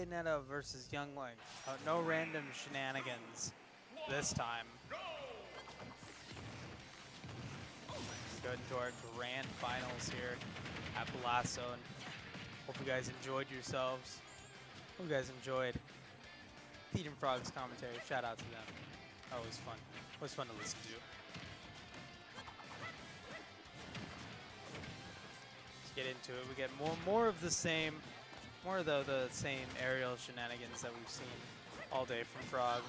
Bayonetta versus Young Link. No random shenanigans this time. Let's go into our grand finals here at Blastzone. Hope you guys enjoyed yourselves. Hope you guys enjoyed Theed and Frawg's commentary. Shout out to them. Always fun. Always fun to listen to. Let's get into it. We get more of the same, more of the same aerial shenanigans that we've seen all day from Frawg.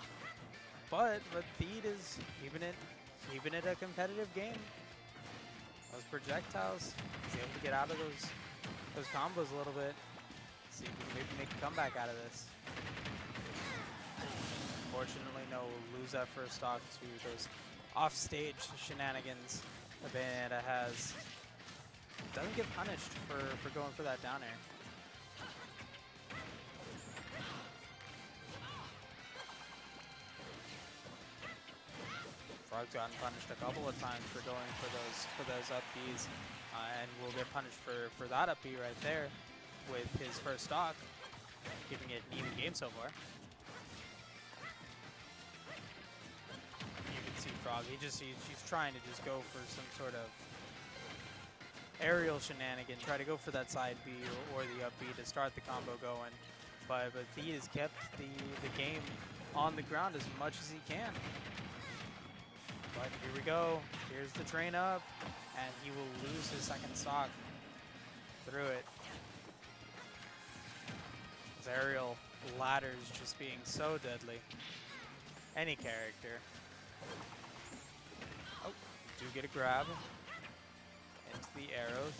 But Theed is keeping it a competitive game. Those projectiles, he's able to get out of those combos a little bit. See if we can maybe make a comeback out of this. Unfortunately, no, we'll lose that first stock to those off-stage shenanigans that Bayonetta has. Doesn't get punished for going for that down air. Frawg's gotten punished a couple of times for going for those up Bs, and will get punished for that up B right there with his first stock, giving it an even game so far. You can see Frawg, he's trying to just go for some sort of aerial shenanigan, try to go for that side B or the up B to start the combo going, but Theed has kept the game on the ground as much as he can. But here we go, here's the train up, and he will lose his second stock through it. His aerial ladders just being so deadly. Any character. Oh, do get a grab into the arrow.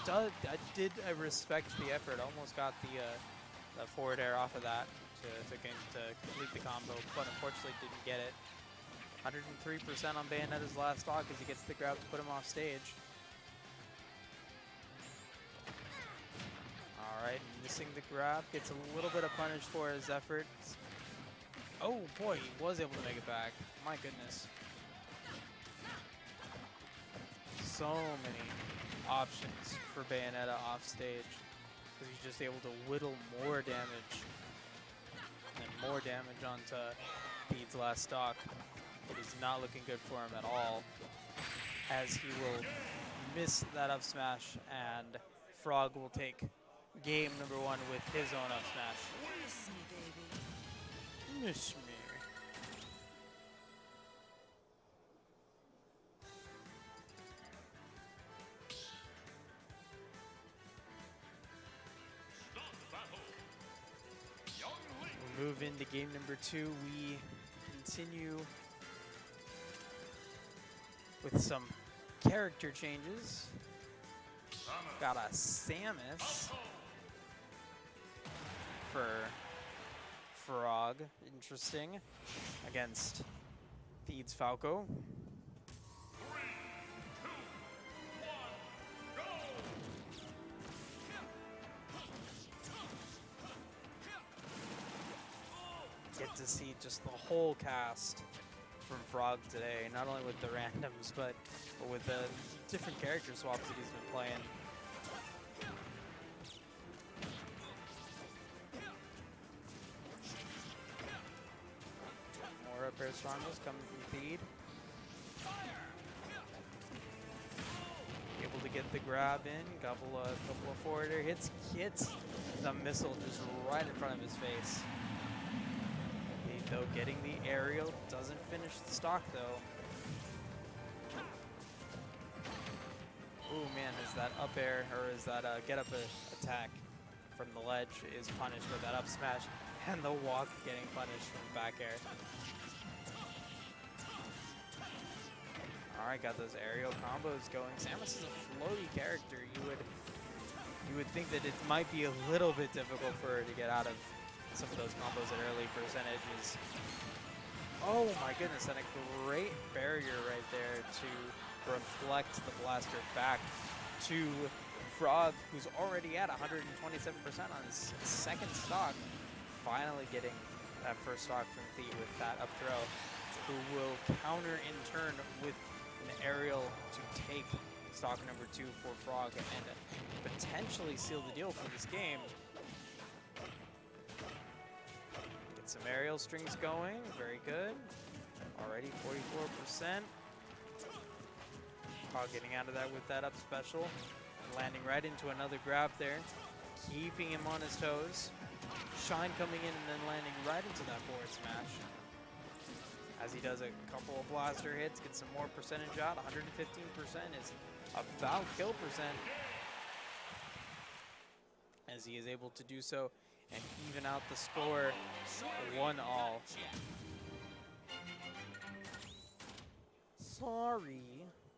I respect the effort. Almost got the forward air off of that to complete the combo, but unfortunately didn't get it. 103% on Bayonetta's last stock as he gets the grab to put him off stage. Alright, missing the grab, gets a little bit of punish for his efforts. Oh boy, he was able to make it back. My goodness. So many options for Bayonetta off stage, because he's just able to whittle more damage and more damage onto Theed's last stock. It is not looking good for him at all, as he will miss that up smash, and Frawg will take game number 1 with his own up smash. Miss me, baby. Miss me. We'll move into game number 2. We continue with some character changes. Got a Samus for Frawg, interesting, against Theed's Falco. Get to see just the whole cast from Frawg today, not only with the randoms, but with the different character swaps that he's been playing. More up air strongest coming from Theed. Able to get the grab in, couple of forward air hits, the missile just right in front of his face. Though getting the aerial, doesn't finish the stock though. Ooh man, is that up air, or is that get up attack from the ledge is punished with that up smash, and the walk getting punished from back air. Alright, got those aerial combos going. Samus is a floaty character. You would think that it might be a little bit difficult for her to get out of some of those combos at early percentages. Oh my goodness, and a great barrier right there to reflect the blaster back to Frawg, who's already at 127% on his second stock. Finally getting that first stock from Theed with that up throw, who will counter in turn with an aerial to take stock number 2 for Frawg and potentially seal the deal for this game. some aerial strings going. Very good. Already 44%. Frawg getting out of that with that up special. Landing right into another grab there. Keeping him on his toes. Shine coming in and then landing right into that forward smash. As he does a couple of blaster hits, gets some more percentage out. 115% is about kill percent. As he is able to do so and even out the score 1-all. Sorry,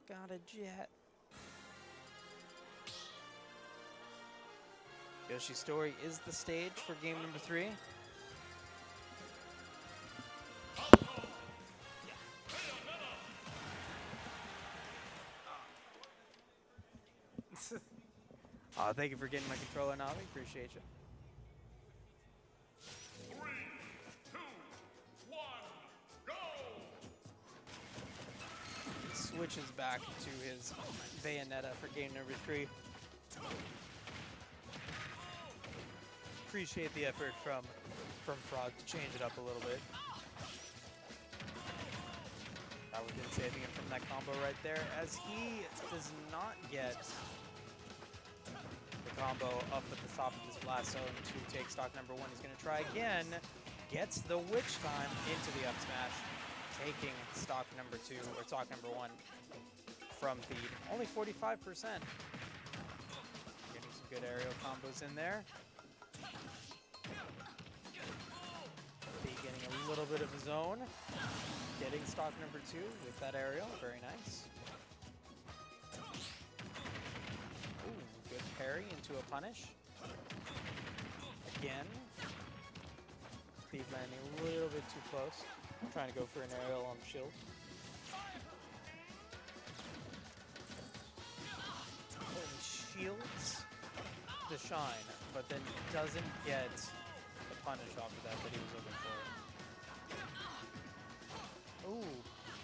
got a jet. Yoshi's Story is the stage for game number 3. Thank you for getting my controller, Navi. Appreciate you. 3, 2, 1, go! Switches back to his Bayonetta for game number 3. Appreciate the effort from Frawg to change it up a little bit. Probably been saving him from that combo right there, as he does not get the combo up at the top of his Blastzone to take stock number 1. He's going to try again. Gets the witch time into the up smash, taking stock number 2, or stock number 1 from Feed. Only 45%. Getting some good aerial combos in there. Feed getting a little bit of his own. Getting stock number 2 with that aerial. Very nice. Ooh, good parry into a punish. Again. Feed landing a little bit too close. Trying to go for an aerial on the shield. And shields the shine, but then doesn't get the punish off of that he was looking for. Ooh,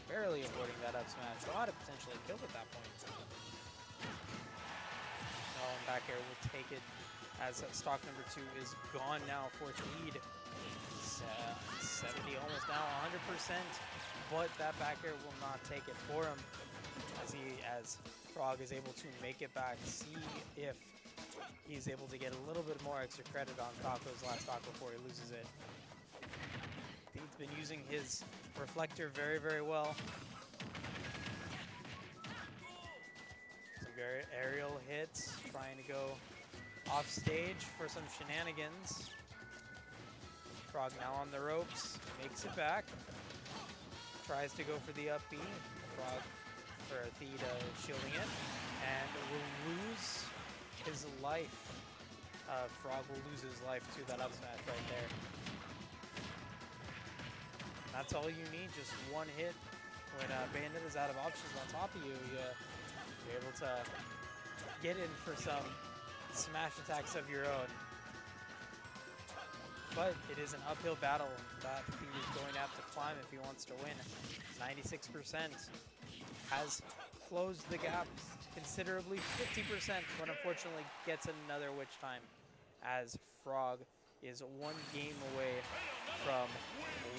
barely avoiding that up smash. Thought it potentially killed at that point. Oh, and back air will take it as stock number 2 is gone now for its lead. 70, almost now 100%, but that back air will not take it for him as Frawg is able to make it back. See if he's able to get a little bit more extra credit on Falco's last stock before he loses it. He's been using his reflector very, very well. Some very aerial hits, trying to go off stage for some shenanigans. Frawg now on the ropes, makes it back. Tries to go for the up B. Frawg, or Theta shielding it, and will lose his life. Frawg will lose his life to that up smash right there. That's all you need, just one hit. When Bayonetta's out of options on top of you, you're able to get in for some smash attacks of your own. But it is an uphill battle that he is going to have to climb if he wants to win. 96% has closed the gap considerably, 50%, but unfortunately gets another witch time, as Frawg is one game away from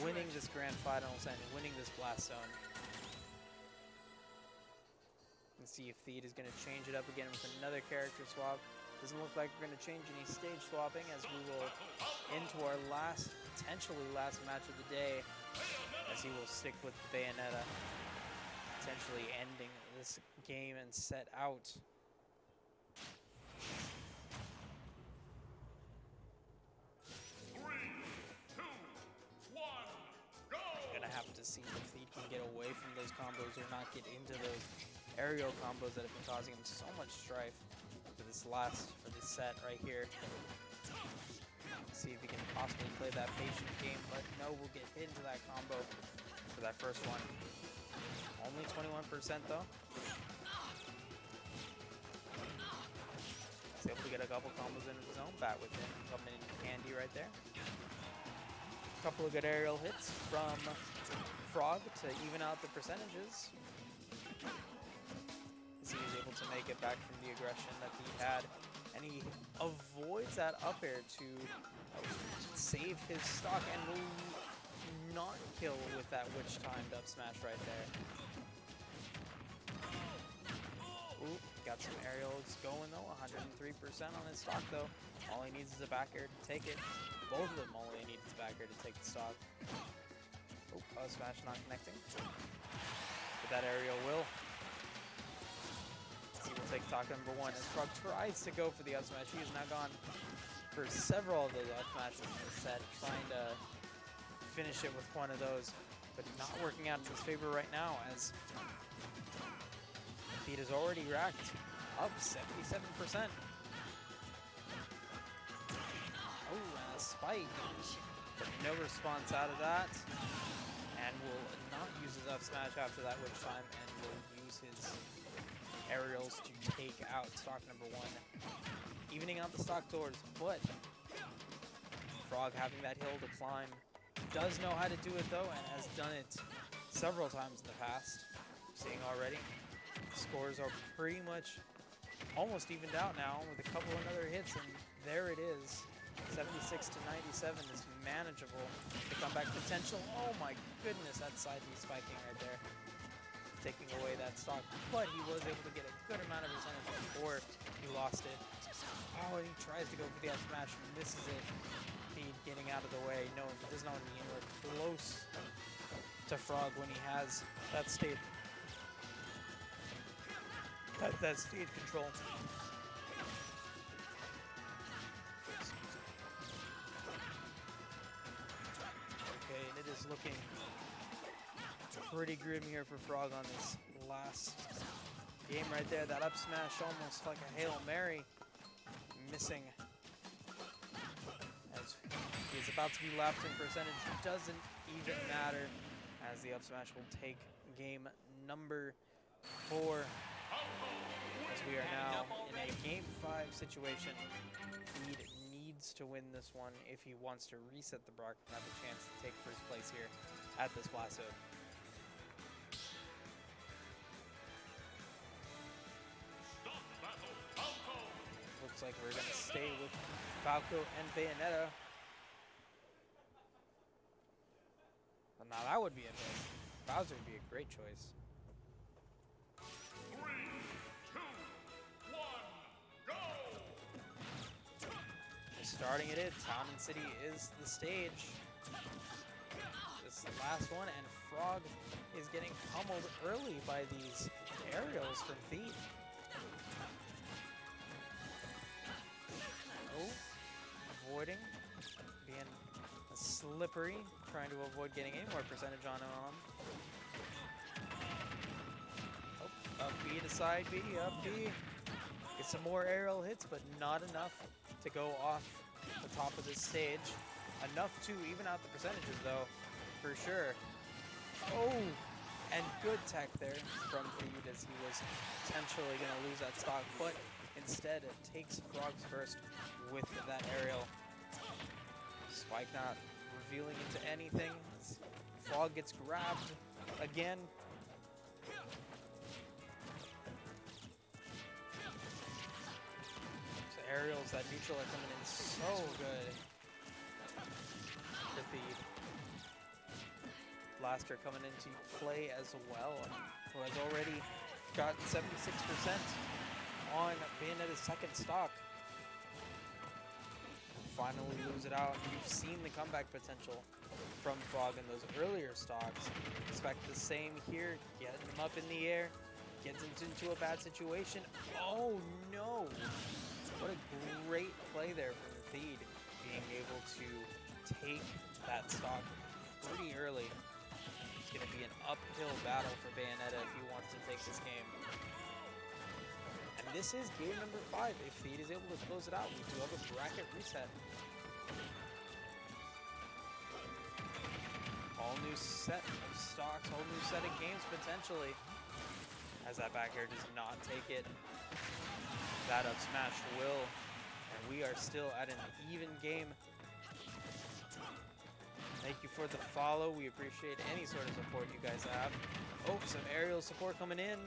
winning this grand finals and winning this Blastzone. Let's see if Theed is going to change it up again with another character swap. Doesn't look like we're going to change any stage swapping, as we will into our potentially last match of the day, as he will stick with Bayonetta, potentially ending this game and set out. Gonna have to see if he can get away from those combos or not get into those aerial combos that have been causing him so much strife for this set right here. See if he can possibly play that patient game, but no, we'll get hit into that combo for that first one. Only 21% though. He's able to get a couple combos into his own bat with him, coming in handy right there. Couple of good aerial hits from Frawg to even out the percentages. As he was able to make it back from the aggression that he had, and he avoids that up air to save his stock and will not kill with that witch timed up smash right there. Ooh, got some aerials going though, 103% on his stock though. All he needs is a back air to take it. Both of them only need is a back air to take the stock. Oh, smash not connecting. But that aerial will. He will take stock number 1 as Frawg tries to go for the up smash. He has now gone for several of those up smashes in this set, trying to finish it with one of those, but not working out in his favor right now as Feed is already racked up 77%. Oh, and a spike, but no response out of that, and will not use his up smash after that witch time, and will use his aerials to take out stock number 1, evening out the stock doors. But Frawg, having that hill to climb, does know how to do it though, and has done it several times in the past. Seeing already, scores are pretty much almost evened out now with a couple of other hits, and there it is. 76 to 97 is manageable. The comeback potential. Oh my goodness, that side B spiking right there, taking away that stock, but he was able to get a good amount of percentage before he lost it. Oh, and he tries to go for the up smash and misses it. Feed getting out of the way. No, he does not want to be anywhere close to Frawg when he has that state. That stage control. Okay, and it is looking pretty grim here for Frawg on this last game right there. That up smash almost like a Hail Mary, missing as he's about to be lapped in percentage. Doesn't even matter as the up smash will take game number 4 as we are now in a game 5 situation. Feed needs to win this one if he wants to reset the Brock and have a chance to take first place here at this Blastzone. Looks like we're going to stay with Falco and Bayonetta. Well, now that would be a choice. Bowser would be a great choice. 3, 2, 1, go! Starting it in, Town and City is the stage. This is the last one, and Frawg is getting pummeled early by these aerials from Feed. Oh, avoiding, being slippery, trying to avoid getting any more percentage on him. Oh, up B to side B, up B. Get some more aerial hits, but not enough to go off the top of this stage. Enough to even out the percentages though, for sure. Oh, and good tech there from Feed as he was potentially going to lose that stock, but instead it takes Frawg's first with that aerial. Spike not revealing into anything. Frawg gets grabbed again. So aerials, that neutral are coming in so good for Feed. Blaster coming into play as well, who has already gotten 76% on Bayonetta's second stock. Finally lose it out. You've seen the comeback potential from Frawg in those earlier stocks. Expect the same here. Getting him up in the air. Gets into a bad situation. Oh no! What a great play there from Feed, being able to take that stock pretty early. It's going to be an uphill battle for Bayonetta if he wants to take this game. And this is game number 5. If Feed is able to close it out, we do have a bracket reset. All new set of stocks, whole new set of games potentially. As that back air does not take it, that up smash will. And we are still at an even game. Thank you for the follow. We appreciate any sort of support you guys have. Oh, some aerial support coming in.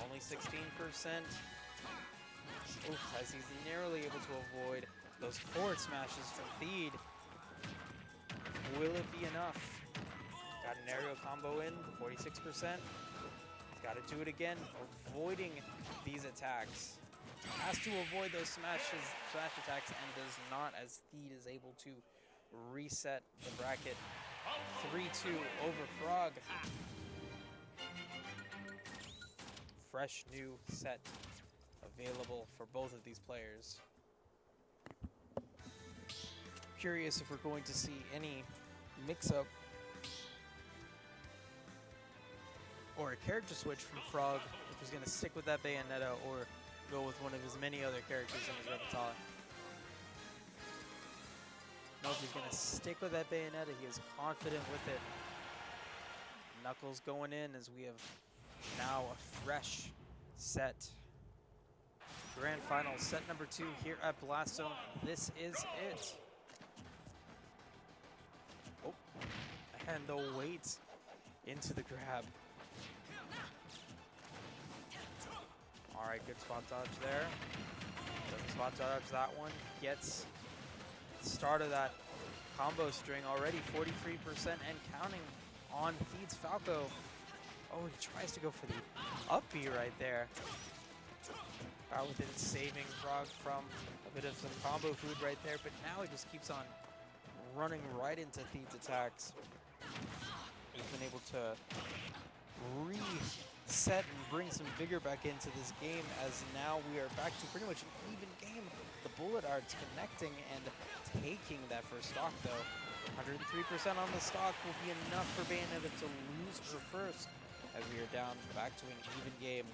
Only 16%. Oof, as he's narrowly able to avoid Those forward smashes from Theed. Will it be enough? Got an aerial combo in, 46%. He's got to do it again, avoiding these attacks. Has to avoid those smash attacks and does not, as Theed is able to reset the bracket. 3-2 over Frawg. Fresh new set available for both of these players. Curious if we're going to see any mix-up or a character switch from Frawg, if he's going to stick with that Bayonetta or go with one of his many other characters in his repertoire. No, if he's going to stick with that Bayonetta, he is confident with it. Knuckles going in as we have now a fresh set. Grand Final, set number 2 here at Blastzone. This is it. Oh, and the weight into the grab. All right, good spot dodge there. Doesn't spot dodge that one. Gets start of that combo string already, 43% and counting on Theed's Falco. Oh, he tries to go for the up B right there. Power within saving Frawg from a bit of some combo food right there, but now he just keeps on running right into Theed's attacks. He's been able to reset and bring some vigor back into this game, as now we are back to pretty much an even game. The bullet arts connecting and taking that first stock though. 103% on the stock will be enough for Bayonetta to lose her first, as we are down back to an even game.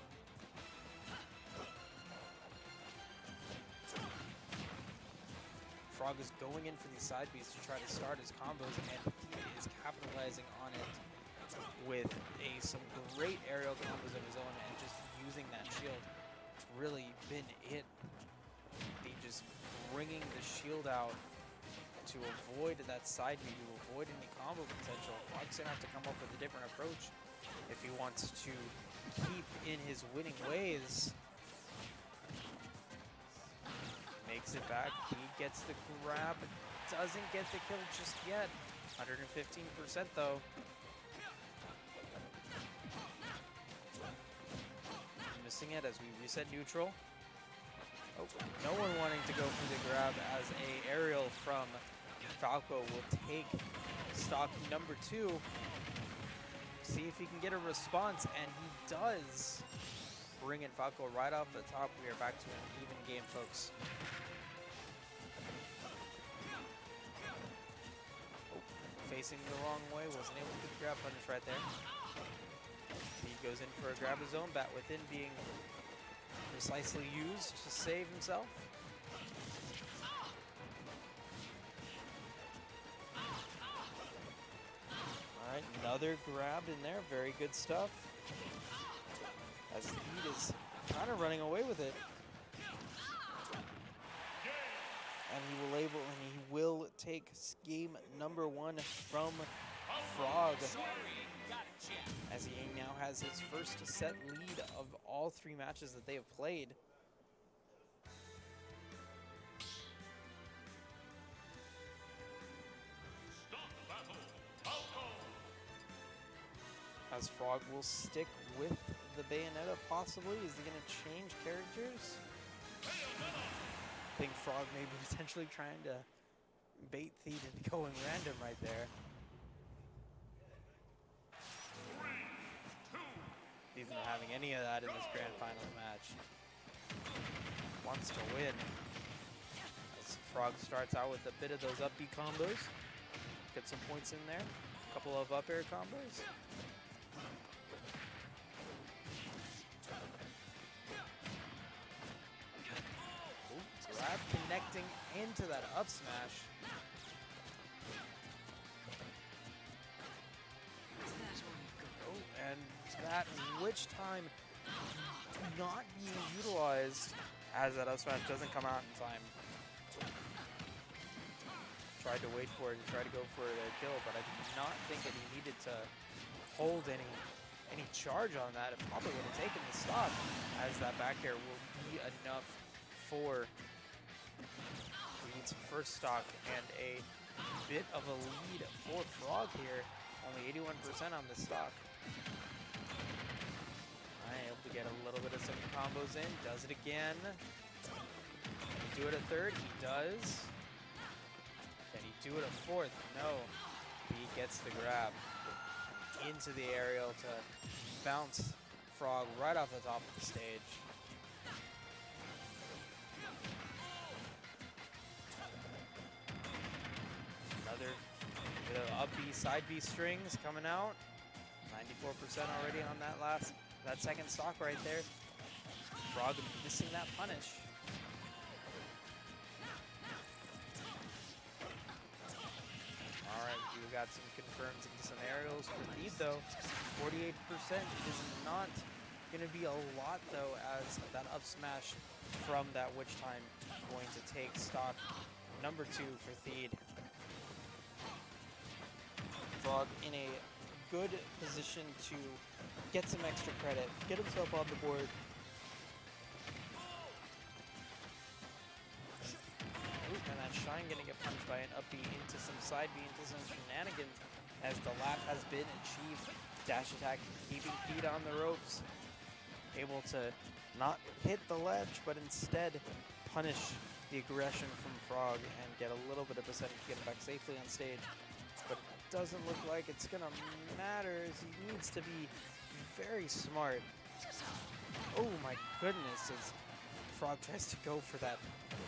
Frawg is going in for these side beats to try to start his combos, and he is capitalizing on it with some great aerial combos of his own and just using that shield. It's really been it. He just bringing the shield out to avoid that side beat, to avoid any combo potential. Frawg's gonna have to come up with a different approach if he wants to keep in his winning ways. Makes it back, he gets the grab, doesn't get the kill just yet. 115% though. Missing it as we reset neutral. Oh, no one wanting to go for the grab, as a aerial from Falco will take stock number 2. See if he can get a response, and he does. Bring in Falco right off the top. We are back to an even game, folks. Oh, facing the wrong way, wasn't able to get the grab punish right there. He goes in for a grab his own, bat within being precisely used to save himself. All right, another grab in there, very good stuff. As Theed is kind of running away with it. And he will take game number 1 from Frawg, as he now has his first set lead of all 3 matches that they have played. As Frawg will stick with the Bayonetta, possibly. Is he going to change characters? I think Frawg may be potentially trying to bait Theed into going random right there. He's not having any of that in this grand final match. Wants to win. As Frawg starts out with a bit of those up B combos. Get some points in there. A couple of up air combos. Grab connecting into that up smash. Oh, and that witch time not being utilized, as that up smash doesn't come out in time. Tried to wait for it and try to go for the kill, but I did not think that he needed to hold any charge on that. It probably would have taken the stock, as that back air will be enough for Theed's first stock and a bit of a lead for Frawg here. Only 81% on this stock. Able to get a little bit of second combos in. Does it again. Can he do it a third? He does. Can he do it a fourth? No. He gets the grab into the aerial to bounce Frawg right off the top of the stage. Another bit of up B, side B strings coming out. 94% already on that second stock right there. Frawg missing that punish. All right, we got some confirms into some aerials for Theed though. 48% is not going to be a lot though, as that up smash from that witch time going to take stock number 2 for Theed. Frawg in a good position to get some extra credit, get himself on the board. Ooh, and that Shine gonna get punished by an up B into some side B, into some shenanigans, as the lap has been achieved. Dash attack, keeping Theed on the ropes. Able to not hit the ledge, but instead punish the aggression from Frawg and get a little bit of percentage to get him back safely on stage. But it doesn't look like it's gonna matter, as he needs to be very smart. Oh my goodness, as Frawg tries to go for that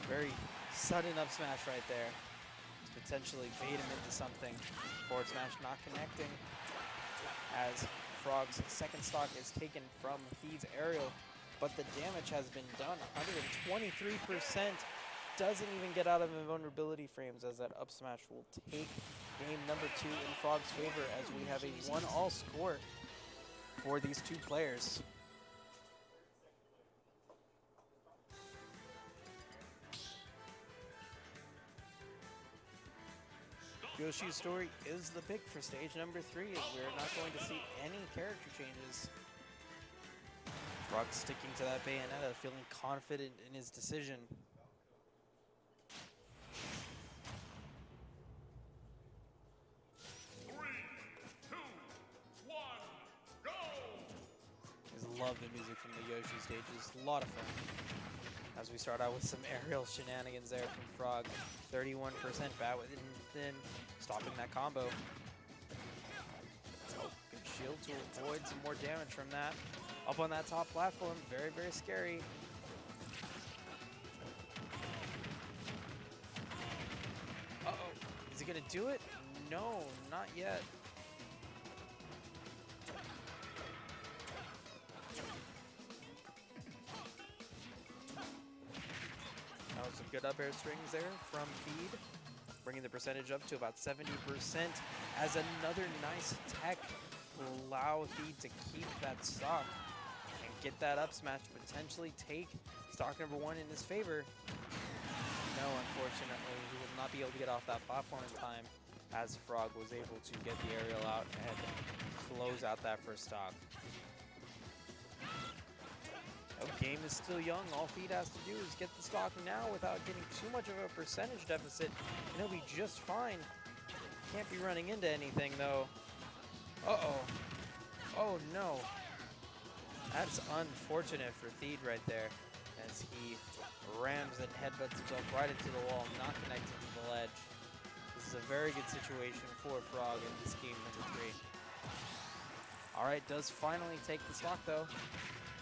very sudden up smash right there to potentially bait him into something. Forward smash not connecting, as Frawg's second stock is taken from Theed's aerial, but the damage has been done. 123%. Doesn't even get out of invulnerability frames, as that up smash will take game number 2 in Frawg's favor, as we have a 1-all score for these two players. Yoshi's story is the pick for stage number 3, as we're not going to see any character changes. Frawg sticking to that Bayonetta, feeling confident in his decision. Love the music from the Yoshi stages, a lot of fun. As we start out with some aerial shenanigans there from Frawg. 31% bat within, then stopping that combo. Oh, good shield to avoid some more damage from that. Up on that top platform, very, very scary. Uh-oh, is he gonna do it? No, not yet. Some good up air strings there from Theed, bringing the percentage up to about 70%, as another nice tech will allow Theed to keep that stock and get that up smash to potentially take stock number 1 in his favor. No, unfortunately, he will not be able to get off that platform in time, as Frawg was able to get the aerial out and close out that first stock. The game is still young. All Theed has to do is get the stock now without getting too much of a percentage deficit, and he'll be just fine. Can't be running into anything, though. Uh-oh. Oh, no. That's unfortunate for Theed right there, as he rams and headbutts himself right into the wall, not connecting to the ledge. This is a very good situation for Frawg in this game number 3. All right, does finally take the stock, though.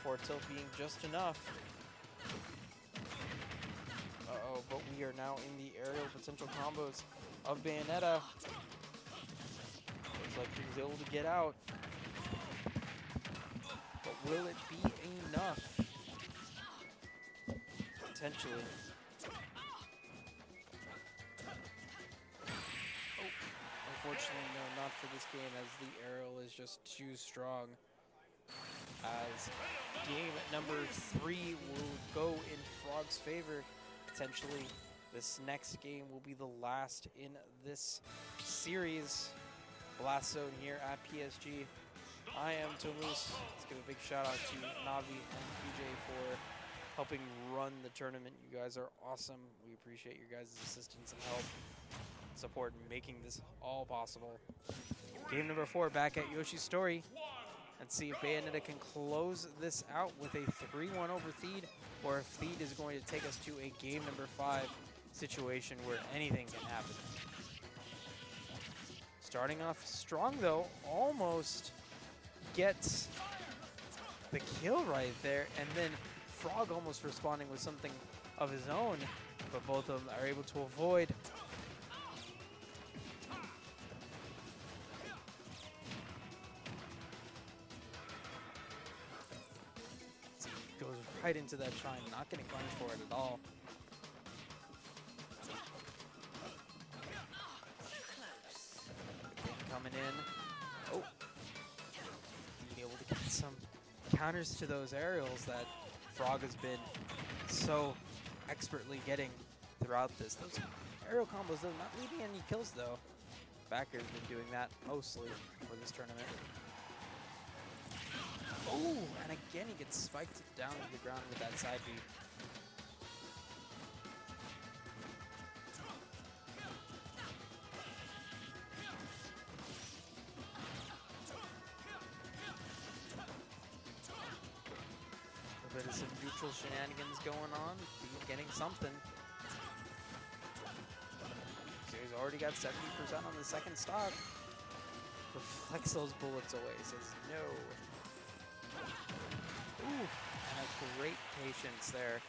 Forward tilt being just enough. Uh-oh, but we are now in the aerial potential combos of Bayonetta. Looks like he was able to get out. But will it be enough? Potentially. Oh, unfortunately, no, not for this game, as the aerial is just too strong. As game number 3 will go in Frawg's favor. Potentially, this next game will be the last in this series. Blastzone here at PSG. I am Tomus. Let's give a big shout out to Navi and PJ for helping run the tournament. You guys are awesome. We appreciate your guys' assistance and help, support in making this all possible. Game number 4 back at Yoshi's Story. Let's see if Bayonetta can close this out with a 3-1 over Theed, or if Theed is going to take us to a game number 5 situation where anything can happen. Starting off strong though, almost gets the kill right there, and then Frawg almost responding with something of his own, but both of them are able to avoid. Goes right into that shrine, not getting punished for it at all. Coming in. Oh. Being able to get some counters to those aerials that Frawg has been so expertly getting throughout this. Those aerial combos, though, not leading any kills, though. Backer's been doing that mostly for this tournament. Oh, and again he gets spiked down to the ground with that side B. A bit of some neutral shenanigans going on. He's getting something. So he's already got 70% on the second stock. Reflects those bullets away, says no. Ooh, and a great patience there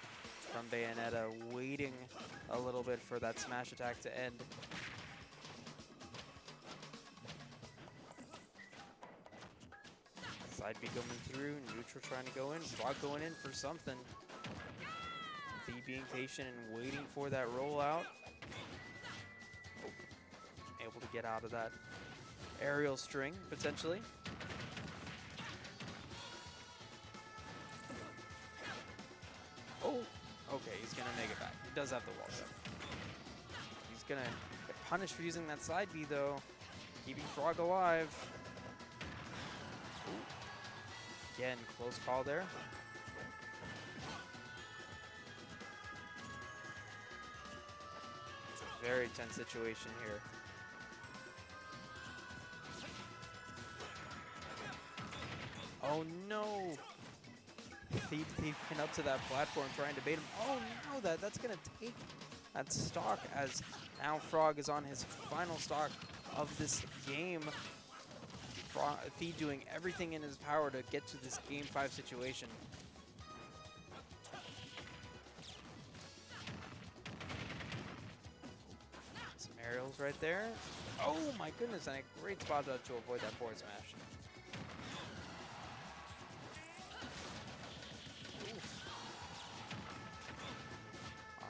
from Bayonetta, waiting a little bit for that smash attack to end. Side B coming through, neutral trying to go in, Frawg going in for something. Theed being patient and waiting for that rollout. Oh, able to get out of that aerial string, potentially. Oh, okay, he's gonna make it back. He does have the wall shot. He's gonna get punished for using that side B though, keeping Frawg alive. Ooh. Again, close call there. It's a very tense situation here. Oh no! Theed went up to that platform trying to bait him. Oh no, that's gonna take that stock, as now Frawg is on his final stock of this game. Theed doing everything in his power to get to this game 5 situation. Some aerials right there. Oh my goodness, and a great spot dodge to avoid that forward smash.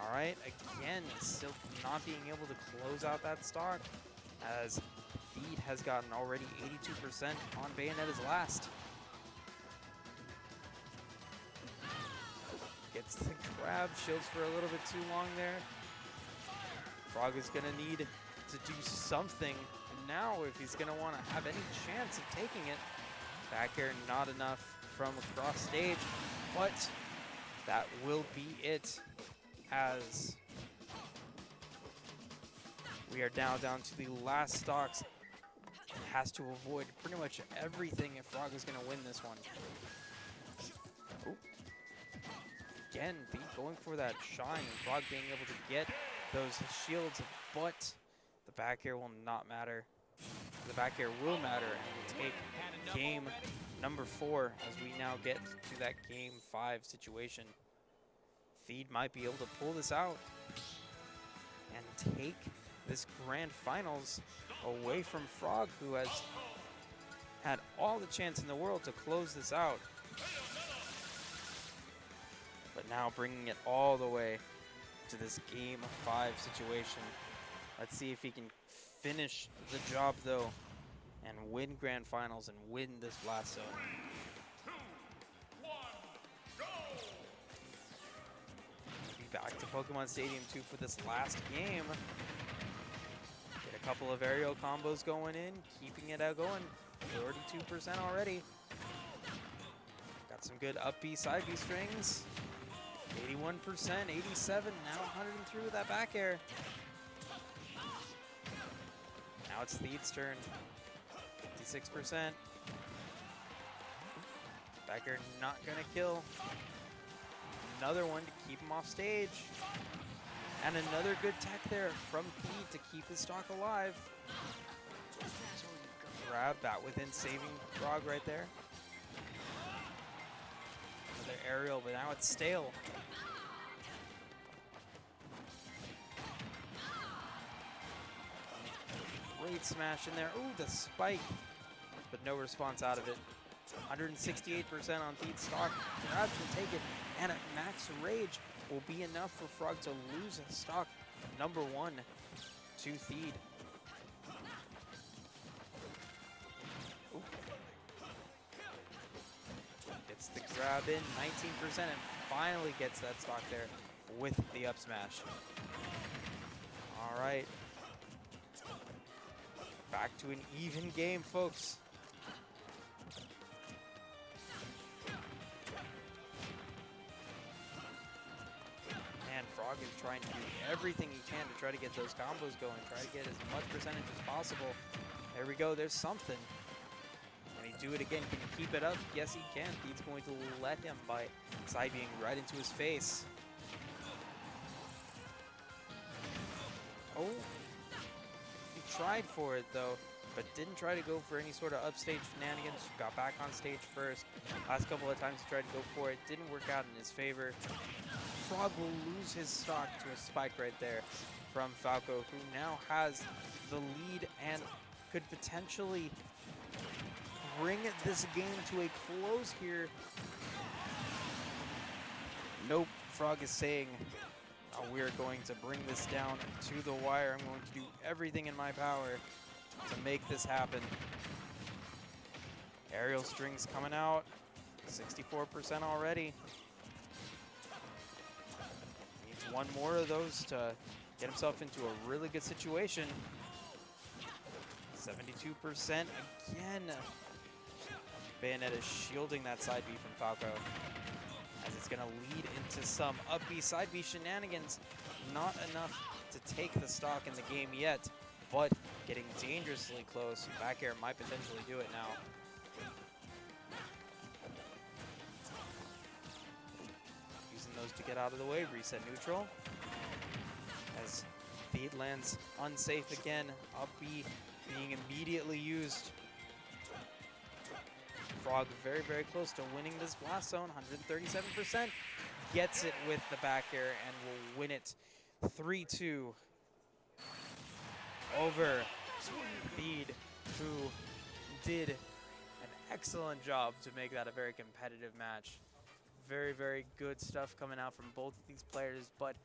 Alright, again, still not being able to close out that stock, as Theed has gotten already 82% on Bayonetta's last. Gets the grab, shields for a little bit too long there. Frawg is going to need to do something now if he's going to want to have any chance of taking it. Back air not enough from across stage, but that will be it, as we are now down to the last stocks. Has to avoid pretty much everything if Frawg is going to win this one. Oh. Again, Theed going for that shine. Frawg being able to get those shields, but the back air will not matter. The back air will matter and will take game number 4 as we now get to that game 5 situation. Theed might be able to pull this out and take this grand finals away from Frawg, who has had all the chance in the world to close this out. But now bringing it all the way to this game 5 situation. Let's see if he can finish the job though and win grand finals and win this Blastzone. 2, 1, go! Be back to Pokemon Stadium 2 for this last game. Get a couple of aerial combos going in, keeping it out going. 32% already. Got some good up B, side B strings. 81%, 87, now 103 with that back air. Now it's Theed's turn. 56%. Back air not gonna kill. Another one to keep him off stage. And another good tech there from Theed to keep his stock alive. Grab that within saving Frawg right there. Another aerial, but now it's stale. Great smash in there. Ooh, the spike. But no response out of it. 168% on Theed's stock. Grab can take it. And at max rage will be enough for Frawg to lose a stock number 1 to Theed. Ooh. Gets the grab in, 19%, and finally gets that stock there with the up smash. All right. Back to an even game, folks. Man, Frawg is trying to do everything he can to try to get those combos going, try to get as much percentage as possible. There we go, there's something. Can he do it again? Can he keep it up? Yes, he can. He's going to let him by side being right into his face. Oh. Tried for it though, but didn't try to go for any sort of upstage shenanigans. Got back on stage first. Last couple of times he tried to go for it. Didn't work out in his favor. Frawg will lose his stock to a spike right there from Falco, who now has the lead and could potentially bring this game to a close here. Nope, Frawg is saying, we are going to bring this down to the wire. I'm going to do everything in my power to make this happen. Aerial strings coming out. 64% already. Needs one more of those to get himself into a really good situation. 72% again. Bayonetta shielding that side B from Falco, as it's going to lead into some up B, side B shenanigans. Not enough to take the stock in the game yet, but getting dangerously close. Back air might potentially do it now. Using those to get out of the way, reset neutral. As Theed lands unsafe again, up B being immediately used. Frawg very, very close to winning this Blastzone, 137%. Gets it with the back air and will win it 3-2 over Theed, who did an excellent job to make that a very competitive match. Very, very good stuff coming out from both of these players, but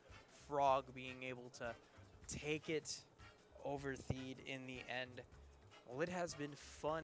Frawg being able to take it over Theed in the end. Well, it has been fun.